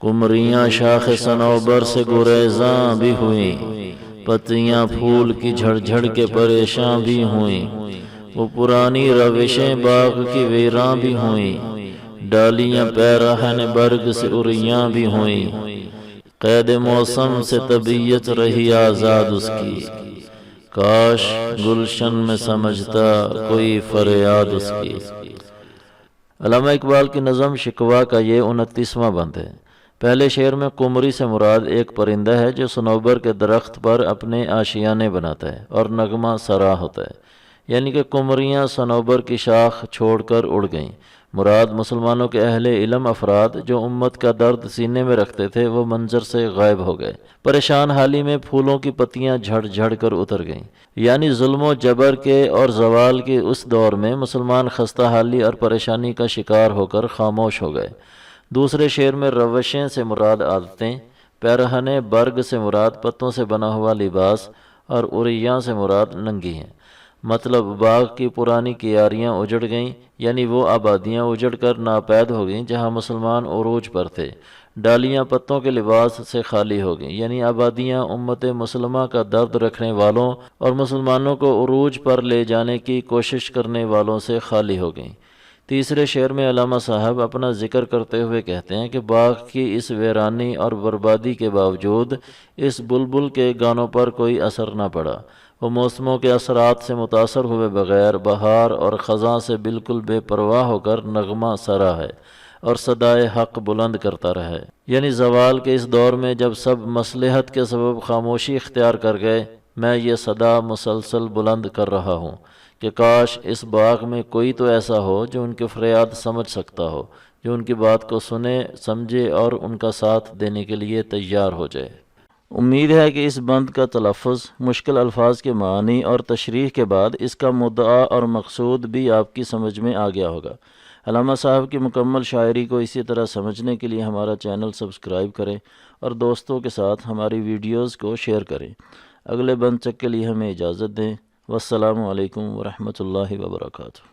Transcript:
کمریاں شاخ صنوبر سے گریزاں بھی ہوئیں، پتیاں پھول کی جھڑ جھڑ کے پریشاں بھی ہوئیں، وہ پرانی روشیں باغ کی ویراں بھی ہوئیں، ڈالیاں پیرہن برگ سے اریاں بھی ہوئیں، قید موسم سے طبیعت رہی آزاد اس کی، کاش گلشن میں سمجھتا کوئی فریاد اس کی۔ علامہ اقبال کی نظم شکوہ کا یہ 29واں بند ہے۔ پہلے شعر میں قمری سے مراد ایک پرندہ ہے جو صنوبر کے درخت پر اپنے آشیانے بناتا ہے اور نغمہ سرا ہوتا ہے، یعنی کہ قمریاں صنوبر کی شاخ چھوڑ کر اڑ گئیں۔ مراد مسلمانوں کے اہل علم افراد جو امت کا درد سینے میں رکھتے تھے وہ منظر سے غائب ہو گئے۔ پریشان حالی میں پھولوں کی پتیاں جھڑ جھڑ کر اتر گئیں، یعنی ظلم و جبر کے اور زوال کے اس دور میں مسلمان خستہ حالی اور پریشانی کا شکار ہو کر خاموش ہو گئے۔ دوسرے شعر میں روشیں سے مراد عادتیں، پیرہن برگ سے مراد پتوں سے بنا ہوا لباس اور اریاں سے مراد ننگی ہیں۔ مطلب باغ کی پرانی کیاریاں اجڑ گئیں، یعنی وہ آبادیاں اجڑ کر ناپید ہو گئیں جہاں مسلمان عروج پر تھے۔ ڈالیاں پتوں کے لباس سے خالی ہو گئیں، یعنی آبادیاں امت مسلمہ کا درد رکھنے والوں اور مسلمانوں کو عروج پر لے جانے کی کوشش کرنے والوں سے خالی ہو گئیں۔ تیسرے شعر میں علامہ صاحب اپنا ذکر کرتے ہوئے کہتے ہیں کہ باغ کی اس ویرانی اور بربادی کے باوجود اس بلبل کے گانوں پر کوئی اثر نہ پڑا۔ وہ موسموں کے اثرات سے متاثر ہوئے بغیر بہار اور خزاں سے بالکل بے پرواہ ہو کر نغمہ سرا ہے اور صدائے حق بلند کرتا رہا ہے، یعنی زوال کے اس دور میں جب سب مصلحت کے سبب خاموشی اختیار کر گئے، میں یہ صدا مسلسل بلند کر رہا ہوں کہ کاش اس باغ میں کوئی تو ایسا ہو جو ان کے فریاد سمجھ سکتا ہو، جو ان کی بات کو سنے سمجھے اور ان کا ساتھ دینے کے لیے تیار ہو جائے۔ امید ہے کہ اس بند کا تلفظ، مشکل الفاظ کے معنی اور تشریح کے بعد اس کا مدعا اور مقصود بھی آپ کی سمجھ میں آ گیا ہوگا۔ علامہ صاحب کی مکمل شاعری کو اسی طرح سمجھنے کے لیے ہمارا چینل سبسکرائب کریں اور دوستوں کے ساتھ ہماری ویڈیوز کو شیئر کریں۔ اگلے بند تک کے لیے ہمیں اجازت دیں۔ والسلام علیکم ورحمۃ اللہ وبرکاتہ۔